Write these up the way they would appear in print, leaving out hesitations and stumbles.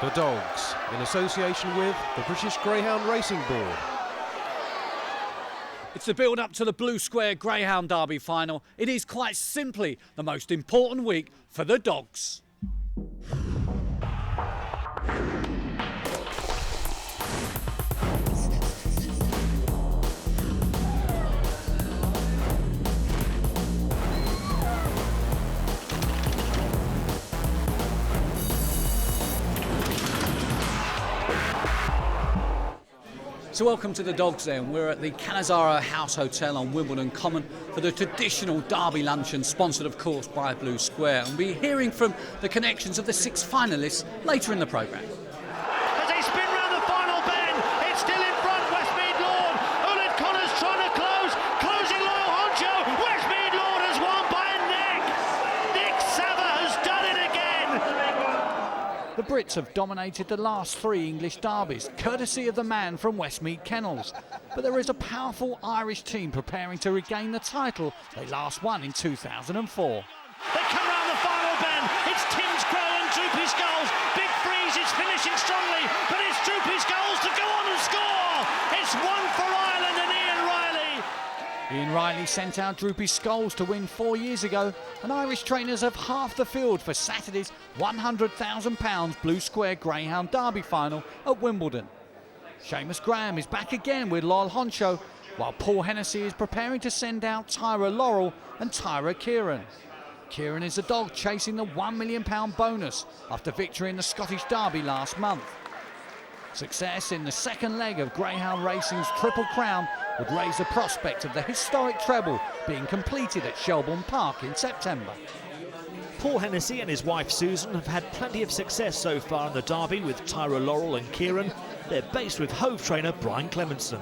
The Dogs, in association with the British Greyhound Racing Board. It's the build-up to the Blue Square Greyhound Derby final. It is quite simply the most important week for the Dogs. So welcome to the Dogs then. We're at the Canizara House Hotel on Wimbledon Common for the traditional Derby luncheon, sponsored of course by Blue Square. And we'll be hearing from the connections of the 6 finalists later in the programme. As they spin round the final bend, it's still in front, Westmead Lord. Ullett Connor's trying to closing low Honcho. Westmead Lord has won by a neck. Nick Sava has done it again. The Brits have dominated the last 3 English derbies, courtesy of the man from Westmead Kennels. But there is a powerful Irish team preparing to regain the title they last won in 2004. They come round the final bend. It's Tim's Crow and Droopy Skulls. Big Freeze is finishing strongly, but it's Droopy Skulls to go on and score. It's one for Ireland and Ian Riley. Ian Riley sent out Droopy Skulls to win 4 years ago, and Irish trainers have half the field for Saturday's £100,000 Blue Square Greyhound Derby final at Wimbledon. Seamus Graham is back again with Loyal Honcho, while Paul Hennessy is preparing to send out Tyra Laurel and Tyra Kieran. Kieran is the dog chasing the £1 million bonus after victory in the Scottish Derby last month. Success in the second leg of Greyhound Racing's Triple Crown would raise the prospect of the historic treble being completed at Shelbourne Park in September. Paul Hennessy and his wife Susan have had plenty of success so far in the Derby with Tyra Laurel and Kieran. They're based with Hove trainer Brian Clementson.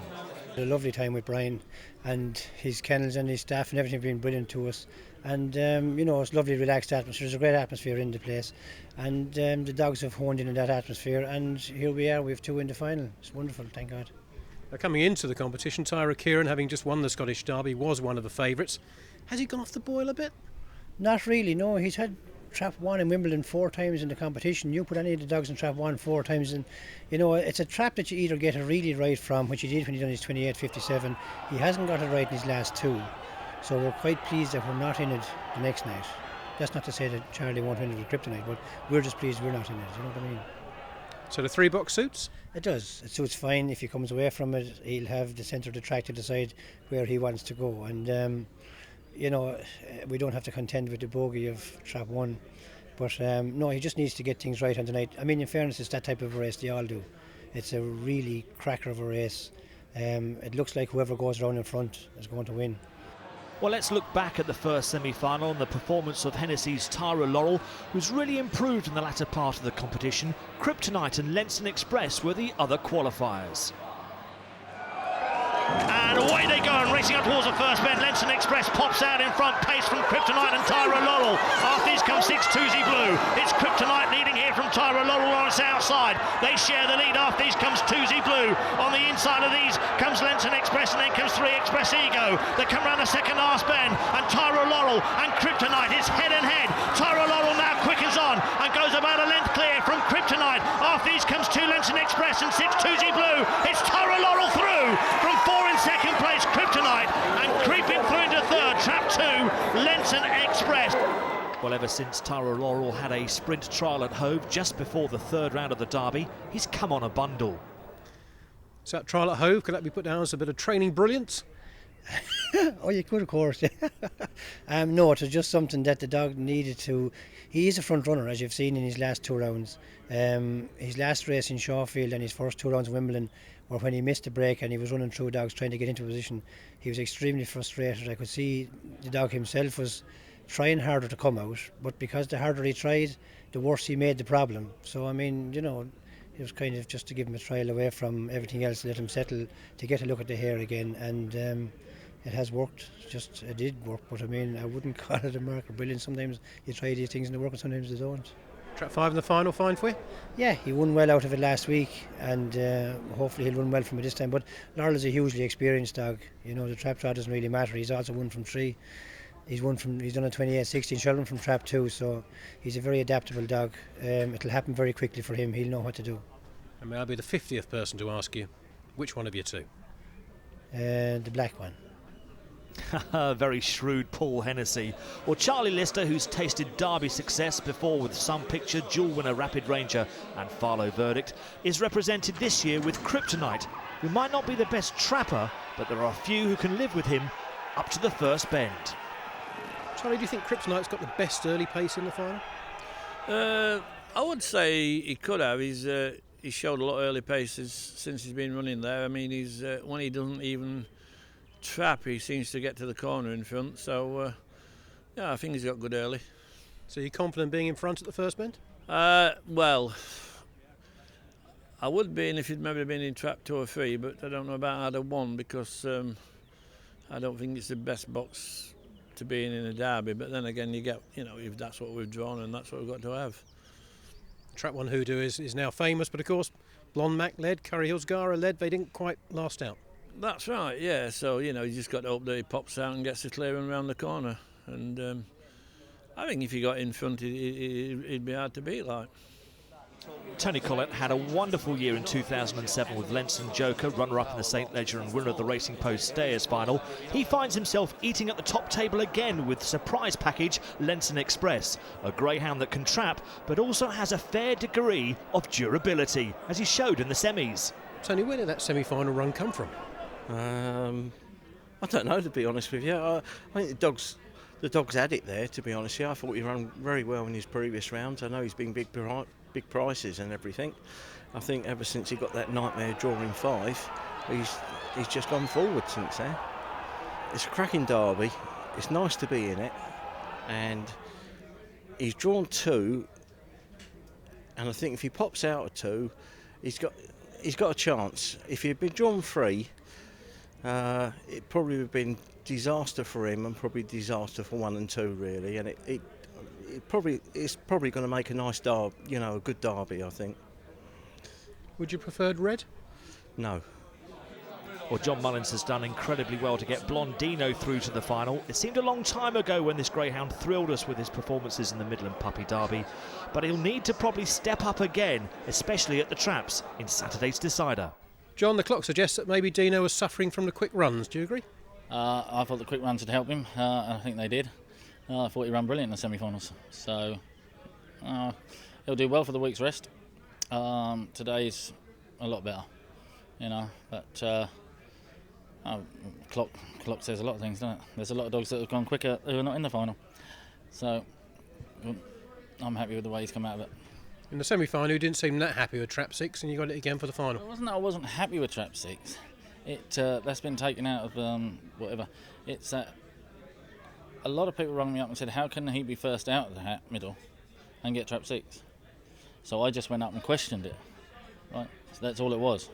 A lovely time with Brian and his kennels and his staff and everything have been brilliant to us. And you know, it's lovely, relaxed atmosphere. There's a great atmosphere in the place, and the dogs have honed in that atmosphere. And here we are. We have 2 in the final. It's wonderful, thank God. Now, coming into the competition, Tyra Kieran, having just won the Scottish Derby, was one of the favourites. Has he gone off the boil a bit? Not really. No, he's had trap 1 in Wimbledon 4 times in the competition. You put any of the dogs in trap 1 4 times, and you know, it's a trap that you either get it really right from, which he did when he done his 28-57. He hasn't got it right in his last 2. So we're quite pleased that we're not in it the next night. That's not to say that Charlie won't win it at Kryptonite, but we're just pleased we're not in it, you know what I mean? So the 3-box suits? It does. It suits fine. If he comes away from it, he'll have the centre of the track to decide where he wants to go. And, you know, we don't have to contend with the bogey of trap 1. But, no, he just needs to get things right on the night. I mean, in fairness, it's that type of a race they all do. It's a really cracker of a race. It looks like whoever goes around in front is going to win. Well, let's look back at the first semi-final and the performance of Hennessy's Tyra Laurel, who's really improved in the latter part of the competition. Kryptonite and Lenson Express were the other qualifiers. And away they go, and racing up towards the first bend. Lenson Express pops out in front, pace from Kryptonite and Tyra Laurel. After these comes 6 Toozy Blue. It's Kryptonite leading here from Tyra Laurel on its outside. They share the lead. After these comes Toozy Blue. On the inside of these comes Lenson Express, and then comes 3 Express Ego. They come round the second last bend, and Tyra Laurel and Kryptonite is head and head. Tyra Laurel now quickens on and goes about a length clear from Kryptonite. After these comes 2 Lenson Express and 6 Toozy Blue. It's Tyra Laurel through from 4 in second place, Kryptonite, and creeping through into third, trap 2, Lenson Express. Well, ever since Tyra Laurel had a sprint trial at Hove just before the 3rd round of the Derby, he's come on a bundle. So that trial at Hove, could that be put down as a bit of training brilliance? Oh, you could, of course. No, it was just something that the dog needed to. He is a front runner, as you've seen in his last 2 rounds. His last race in Shawfield and his first 2 rounds in Wimbledon were when he missed the break and he was running through dogs trying to get into position. He was extremely frustrated. I could see the dog himself was trying harder to come out, but because the harder he tried, the worse he made the problem. So, I mean, you know, it was kind of just to give him a trial away from everything else, let him settle, to get a look at the hare again. And it has worked. Just it did work, but I mean, I wouldn't call it a mark of brilliance. Sometimes you try these things and they work, and sometimes they don't. Trap 5 in the final, fine for you? Yeah, he won well out of it last week, and hopefully he'll run well from it this time. But Laurel is a hugely experienced dog. You know, the trap trot doesn't really matter. He's also won from 3. He's done a 28-16 Sheldon from trap 2, so he's a very adaptable dog. It'll happen very quickly for him. He'll know what to do. And may I be the 50th person to ask you, which one of you two? The black one. Very shrewd Paul Hennessy. Or Charlie Lister, who's tasted Derby success before with Some Picture, dual winner Rapid Ranger and Farlow Verdict, is represented this year with Kryptonite, who might not be the best trapper, but there are a few who can live with him up to the first bend. Charlie, do you think Kryptonite's got the best early pace in the final? I would say he could have. He's showed a lot of early paces since he's been running there. I mean, he's when he doesn't even trap, he seems to get to the corner in front. So, yeah, I think he's got good early. So you're confident being in front at the first bend? Well, I would be if he'd maybe been in trap 2 or 3, but I don't know about either one because I don't think it's the best box to be in a derby. But then again, you get, if that's what we've drawn and that's what we've got to have. Trap 1 Hoodoo is now famous, but of course, Blonde Mac led, Curry Hills Gara led, they didn't quite last out. That's right, yeah. So, you just got to hope that he pops out and gets the clearing around the corner. And I think if he got in front, he'd be hard to beat, like. Tony Collett had a wonderful year in 2007 with Lenson Joker, runner-up in the St Ledger and winner of the Racing Post Stayers final. He finds himself eating at the top table again with surprise package Lenson Express, a greyhound that can trap but also has a fair degree of durability, as he showed in the semis. Tony, where did that semi-final run come from? I don't know, to be honest with you. I think the dog's had it there, to be honest. Yeah, I thought he ran very well in his previous rounds. I know he's been big prices and everything. I think ever since he got that nightmare drawing 5, he's just gone forward since then. It's a cracking derby. It's nice to be in it, and he's drawn 2. And I think if he pops out of 2, he's got a chance. If he'd been drawn 3, it probably would have been disaster for him and probably disaster for 1 and 2 really. And it's probably going to make a nice derby, a good derby, I think. Would you preferred red? No. Well, John Mullins has done incredibly well to get Blondino through to the final. It seemed a long time ago when this greyhound thrilled us with his performances in the Midland Puppy Derby, but he'll need to probably step up again, especially at the traps in Saturday's decider. John, the clock suggests that maybe Dino was suffering from the quick runs. Do you agree? I thought the quick runs would help him, and I think they did. I thought he ran brilliant in the semi-finals, so he'll do well for the week's rest. Today's a lot better, but clock says a lot of things, doesn't it? There's a lot of dogs that have gone quicker who are not in the final, so I'm happy with the way he's come out of it. In the semi-final, you didn't seem that happy with trap 6, and you got it again for the final. I wasn't happy with trap 6. That's been taken out of whatever. It's that a lot of people rang me up and said, how can he be first out of the middle and get trap 6? So I just went up and questioned it. Right, so that's all it was.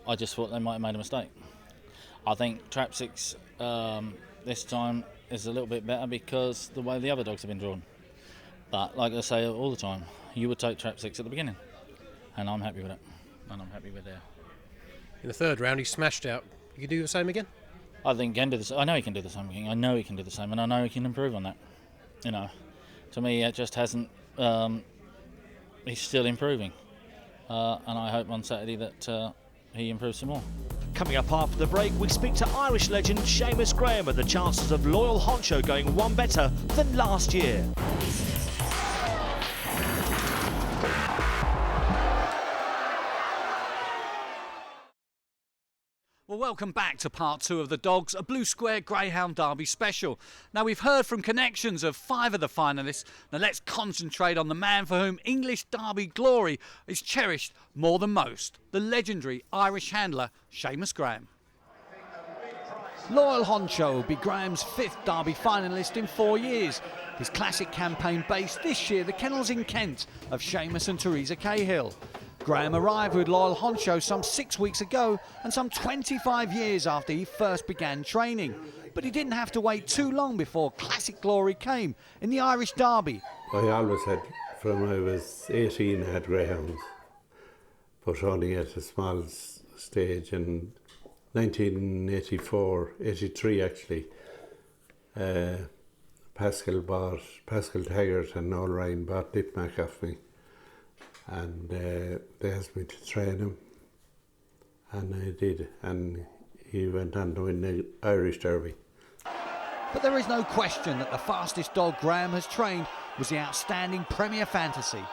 I just thought they might have made a mistake. I think trap 6 this time is a little bit better because the way the other dogs have been drawn. But like I say all the time, you would take trap 6 at the beginning, and I'm happy with it, and I'm happy with it. In the third round, he smashed out. You could do the same again? I think can do this. I know he can do the same thing. I know he can do the same, and I know he can improve on that. To me, it just hasn't. He's still improving, and I hope on Saturday that he improves some more. Coming up after the break, we speak to Irish legend Seamus Graham and the chances of Loyal Honcho going one better than last year. Well, welcome back to part 2 of The Dogs, a Blue Square Greyhound Derby special. Now, we've heard from connections of 5 of the finalists. Now, let's concentrate on the man for whom English Derby glory is cherished more than most, the legendary Irish handler, Seamus Graham. Loyal Honcho will be Graham's 5th Derby finalist in 4 years. His classic campaign based this year the kennels in Kent of Seamus and Teresa Cahill. Graham arrived with Loyal Honcho some 6 weeks ago and some 25 years after he first began training. But he didn't have to wait too long before classic glory came in the Irish Derby. I always had, from when I was 18, I had greyhounds, but only at a small stage in 1984, 83 actually. Pascal Taggart and Noel Ryan bought Dipmac off me, and they asked me to train him, and I did, and he went on to win the Irish Derby. But there is no question that the fastest dog Graham has trained was the outstanding Premier Fantasy.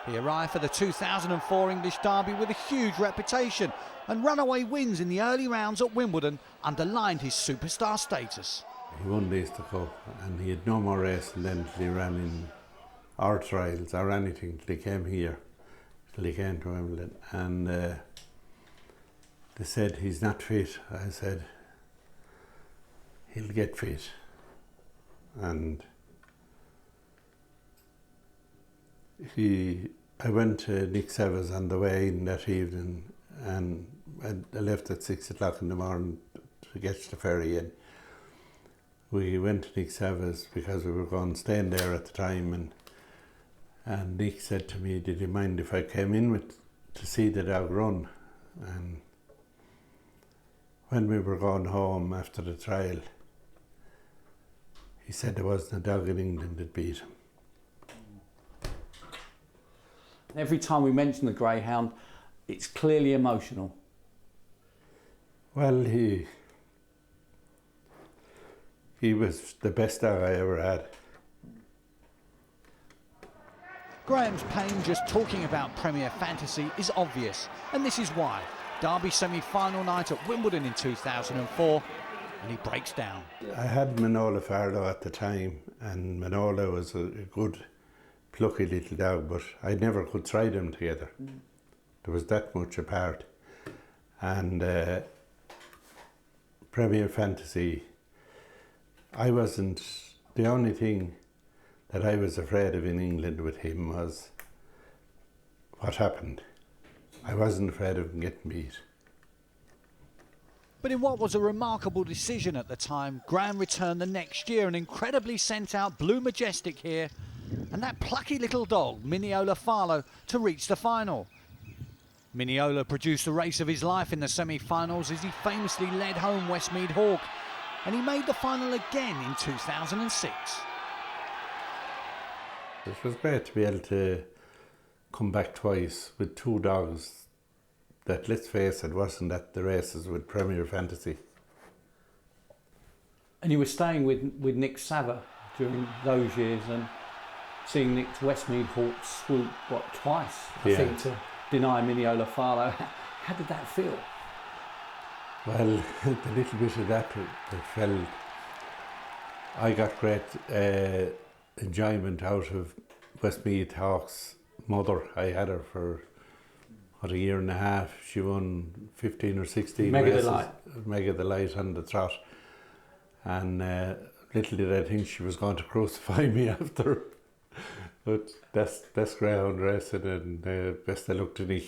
He arrived for the 2004 English Derby with a huge reputation, and runaway wins in the early rounds at Wimbledon underlined his superstar status. He won the Easter Cup, and he had no more racing then till he ran in our trials or anything till he came here, till he came to Wimbledon. And they said he's not fit. I said he'll get fit. And I went to Nick Savas on the way in that evening, and I left at 6 o'clock in the morning to catch the ferry in. We went to Nick Savas because we were staying there at the time, and Nick said to me, did you mind if I came in to see the dog run? And when we were going home after the trial, he said there wasn't a dog in England that beat him. Every time we mention the Greyhound, it's clearly emotional. Well, he was the best dog I ever had. Graham's pain just talking about Premier Fantasy is obvious, and this is why. Derby semi-final night at Wimbledon in 2004, and he breaks down. I had Manola Farlow at the time, and Manola was a good, plucky little dog, but I never could try them together. There was that much apart. And Premier Fantasy, I wasn't, the only thing that I was afraid of in England with him was what happened. I wasn't afraid of him getting beat. But in what was a remarkable decision at the time, Graham returned the next year and incredibly sent out Blue Majestic here and that plucky little dog, Minneola Farlow, to reach the final. Minneola produced the race of his life in the semi-finals as he famously led home Westmead Hawk, and he made the final again in 2006. It was great to be able to come back twice with two dogs that, let's face it, wasn't at the races with Premier Fantasy. And you were staying with Nick Sava during those years and seeing Nick's Westmead Hawk swoop, twice, I think, to deny Minneola Farlow. How did that feel? Well, the little bit of that felt, I got great enjoyment out of Westmead Hawk's mother. I had her for a year and a half. She won 15 or 16 races. Mega Delight on the trot. And little did I think she was going to crucify me after. But that's Greyhound racing, and best of luck to Nick.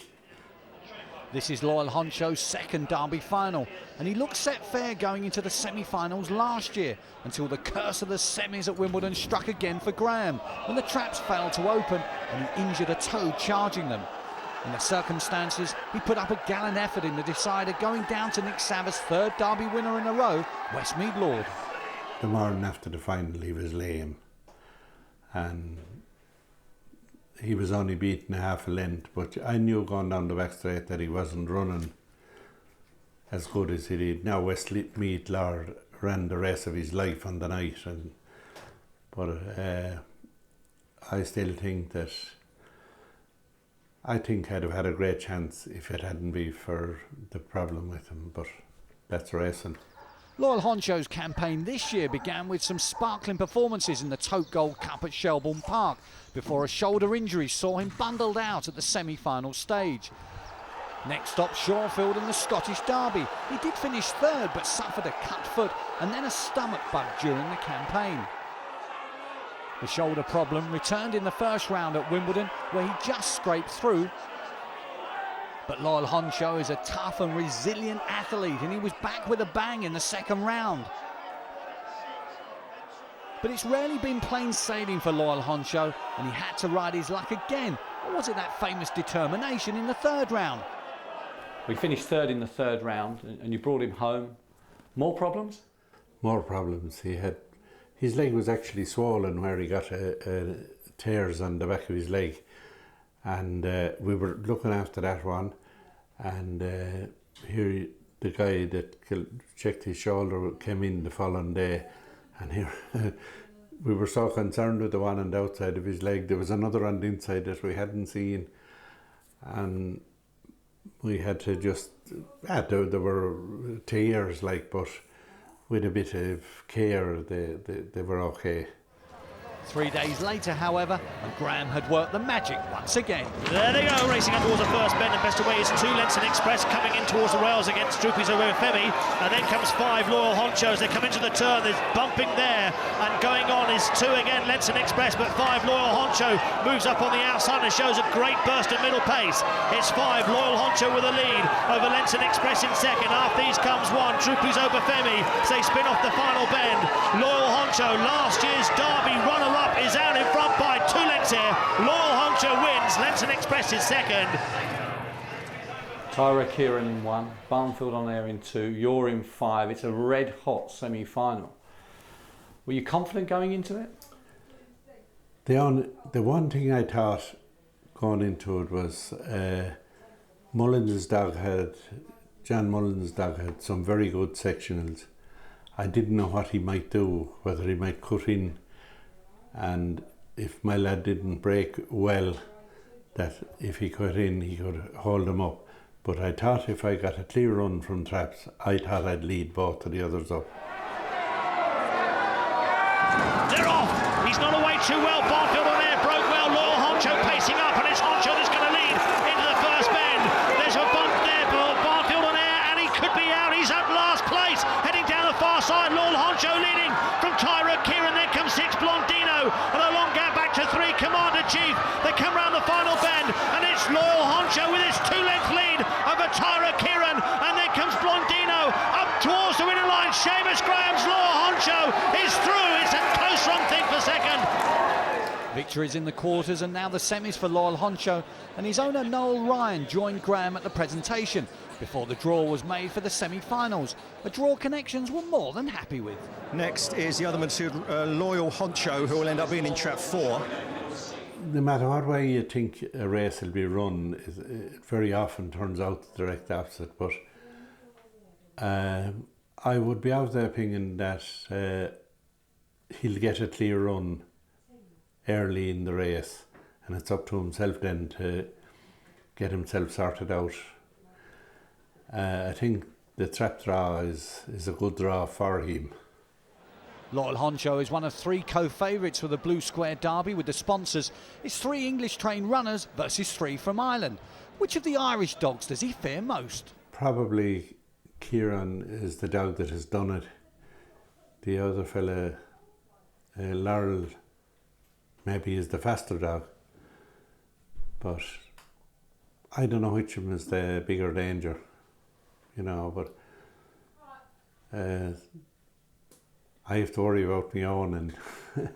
This is Loyal Honcho's second Derby final, and he looked set fair going into the semi-finals last year until the curse of the semis at Wimbledon struck again for Graham when the traps failed to open and he injured a toe charging them. In the circumstances, he put up a gallant effort in the decider, going down to Nick Sava's third Derby winner in a row, Westmead Lord. The morning after the final he was lame, and he was only beaten half a length, but I knew going down the back straight that he wasn't running as good as he did. Now Westmead Lord ran the race of his life on the night, but I still think that I'd have had a great chance if it hadn't been for the problem with him, but that's racing. Loyal Honcho's campaign this year began with some sparkling performances in the Tote Gold Cup at Shelbourne Park before a shoulder injury saw him bundled out at the semi-final stage. Next stop, Shawfield in the Scottish Derby. He did finish third but suffered a cut foot and then a stomach bug during the campaign. The shoulder problem returned in the first round at Wimbledon where he just scraped through. But Loyal Honcho is a tough and resilient athlete, and he was back with a bang in the second round. But it's rarely been plain sailing for Loyal Honcho, and he had to ride his luck again. Or was it that famous determination in the third round? We finished third in the third round, and you brought him home. More problems? More problems. He had his leg was actually swollen where he got tears on the back of his leg. And we were looking after that one, and here the guy that checked his shoulder came in the following day, and here we were so concerned with the one on the outside of his leg. There was another on the inside that we hadn't seen, and we had to just, there were tears like, but with a bit of care they were okay. 3 days later, however, and Graham had worked the magic once again. There they go, racing up towards the first bend, and best away is 2 Lenson Express coming in towards the rails against Droopy's over Femi, and then comes 5 Loyal Honcho as they come into the turn. There's bumping there, and going on is 2 again Lenson Express, but 5 Loyal Honcho moves up on the outside and shows a great burst at middle pace. It's 5 Loyal Honcho with a lead over Lenson Express in second. After these comes 1 Droopy's over Femi as they spin off the final bend. Loyal Honcho, last year's Derby runner-up, is out in front by 2 lengths here. Loyal Honcho wins, Lenson Express is second. Tyra Kieran in 1, Barnfield on air in 2, you're in 5. It's a red hot semi-final. Were you confident going into it? The one thing I thought going into it was John Mullins' dog had some very good sectionals. I didn't know what he might do, whether he might cut in, and if my lad didn't break well, that if he cut in he could hold him up. But I thought if I got a clear run from traps, I thought I'd lead both of the others up. They're off. He's not away too well. Barnfield on air broke well. Loyal Honcho pacing up, and it's Honcho that's going to lead into the first bend. There's a bump there for Barnfield on air, and he could be out. He's at last place, heading down the far side. Loyal Honcho leading from Tyra Kieran. Then comes 6 Blondino, and a long gap back to 3 Commander Chief. They come round the final bend, and it's Loyal Honcho with his 2-length lead over Tyra Kieran, and then comes Blondino up towards the winner line. Seamus Graham's Loyal Honcho is through. It's a close run thing for second. Victories in the quarters and now the semis for Loyal Honcho, and his owner Noel Ryan joined Graham at the presentation before the draw was made for the semi-finals, a draw Connections were more than happy with. Next is the other Mansur, Loyal Honcho, who will end up being in trap 4. No matter what way you think a race will be run, it very often turns out the direct opposite, but I would be of the opinion that he'll get a clear run early in the race, and it's up to himself then to get himself sorted out. I think the trap draw is a good draw for him. Loyal Honcho is one of 3 co-favourites for the Blue Square Derby with the sponsors. It's 3 English-trained runners versus 3 from Ireland. Which of the Irish dogs does he fear most? Probably Kieran is the dog that has done it. The other fella, Laurel, maybe is the faster dog. But I don't know which of them is the bigger danger, you know, but I have to worry about my own, and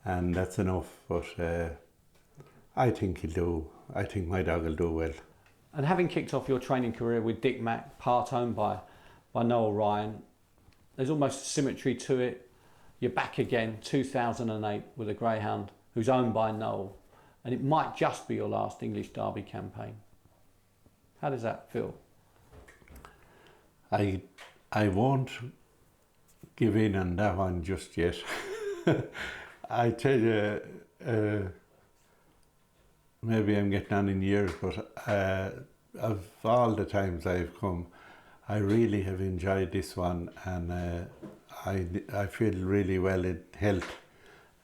and that's enough. But I think my dog will do well. And having kicked off your training career with Dick Mack, part owned by Noel Ryan, there's almost a symmetry to it. You're back again, 2008, with a Greyhound who's owned by Noel, and it might just be your last English Derby campaign. How does that feel? I won't give in on that one just yet. I tell you, maybe I'm getting on in years, but of all the times I've come, I really have enjoyed this one, and I feel really well in health.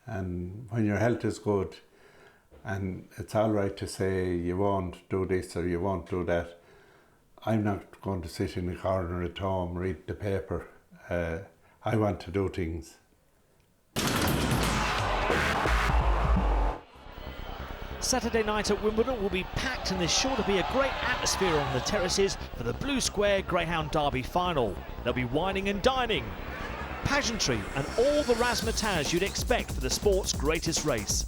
And when your health is good, and it's all right to say you won't do this or you won't do that, I'm not going to sit in the corner at home, read the paper. I want to do things. Saturday night at Wimbledon will be packed, and there's sure to be a great atmosphere on the terraces for the Blue Square Greyhound Derby final. There'll be wining and dining, pageantry and all the razzmatazz you'd expect for the sport's greatest race.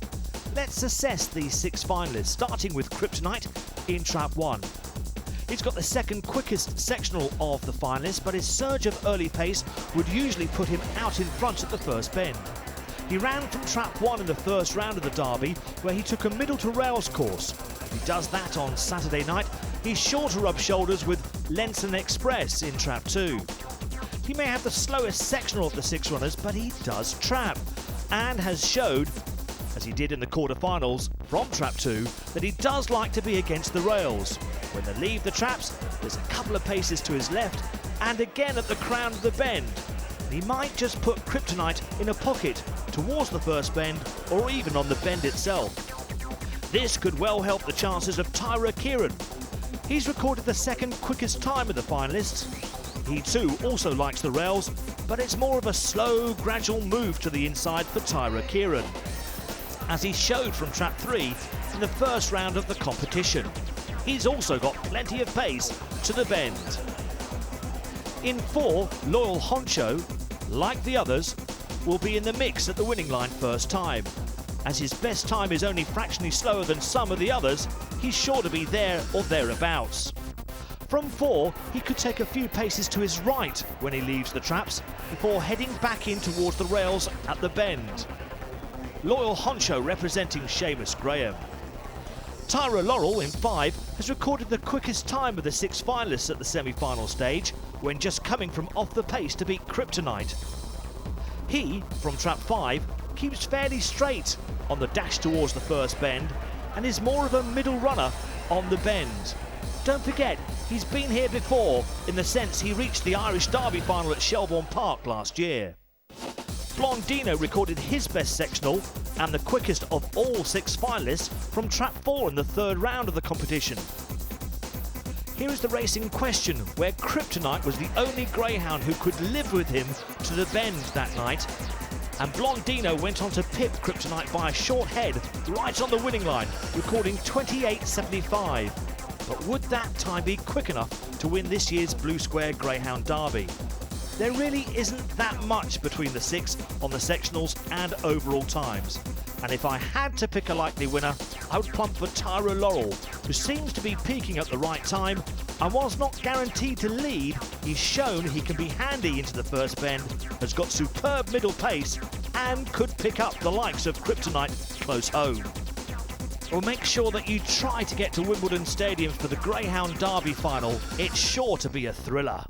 Let's assess these 6 finalists, starting with Kryptonite in Trap 1. He's got the second quickest sectional of the finalists, but his surge of early pace would usually put him out in front at the first bend. He ran from trap 1 in the first round of the Derby, where he took a middle to rails course. If he does that on Saturday night, he's sure to rub shoulders with Lenson Express in trap 2. He may have the slowest sectional of the 6 runners, but he does trap, and has showed, as he did in the quarterfinals from trap 2, that he does like to be against the rails. When they leave the traps, there's a couple of paces to his left, and again at the crown of the bend. And he might just put Kryptonite in a pocket towards the first bend, or even on the bend itself. This could well help the chances of Tyra Kieran. He's recorded the second quickest time of the finalists. He too also likes the rails, but it's more of a slow, gradual move to the inside for Tyra Kieran, as he showed from trap 3 in the first round of the competition. He's also got plenty of pace to the bend. In 4, Loyal Honcho, like the others, will be in the mix at the winning line first time. As his best time is only fractionally slower than some of the others, he's sure to be there or thereabouts. From 4, he could take a few paces to his right when he leaves the traps, before heading back in towards the rails at the bend. Loyal Honcho representing Seamus Graham. Tyra Laurel in 5 has recorded the quickest time of the 6 finalists at the semi-final stage, when just coming from off the pace to beat Kryptonite. He, from trap 5, keeps fairly straight on the dash towards the first bend, and is more of a middle runner on the bend. Don't forget, he's been here before, in the sense he reached the Irish Derby final at Shelbourne Park last year. Blondino recorded his best sectional and the quickest of all 6 finalists from trap 4 in the 3rd round of the competition. Here is the race in question, where Kryptonite was the only greyhound who could live with him to the bend that night, and Blondino went on to pip Kryptonite by a short head right on the winning line, recording 28.75. But would that time be quick enough to win this year's Blue Square Greyhound Derby? There really isn't that much between the 6 on the sectionals and overall times. And if I had to pick a likely winner, I would plump for Tyra Laurel, who seems to be peaking at the right time, and whilst not guaranteed to lead, he's shown he can be handy into the first bend, has got superb middle pace, and could pick up the likes of Kryptonite close home. Well, make sure that you try to get to Wimbledon Stadium for the Greyhound Derby final. It's sure to be a thriller.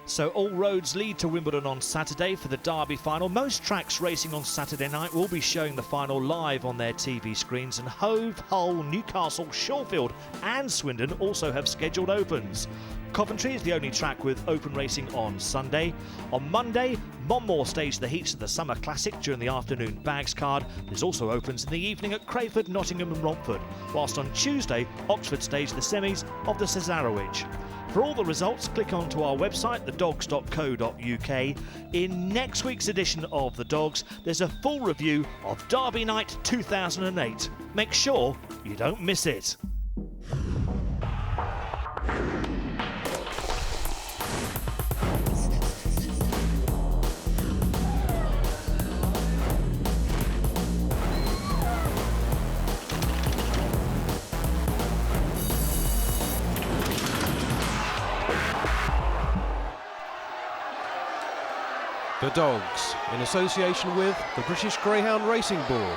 So all roads lead to Wimbledon on Saturday for the Derby final. Most tracks racing on Saturday night will be showing the final live on their TV screens, and Hove, Hull, Newcastle, Shawfield and Swindon also have scheduled opens. Coventry is the only track with open racing on Sunday. On Monday, Monmore staged the heats of the Summer Classic during the afternoon bags card. There's also opens in the evening at Crayford, Nottingham and Romford, whilst on Tuesday, Oxford staged the semis of the Cesarewitch. For all the results, click onto our website, thedogs.co.uk. In next week's edition of The Dogs, there's a full review of Derby Night 2008. Make sure you don't miss it. The Dogs, in association with the British Greyhound Racing Board.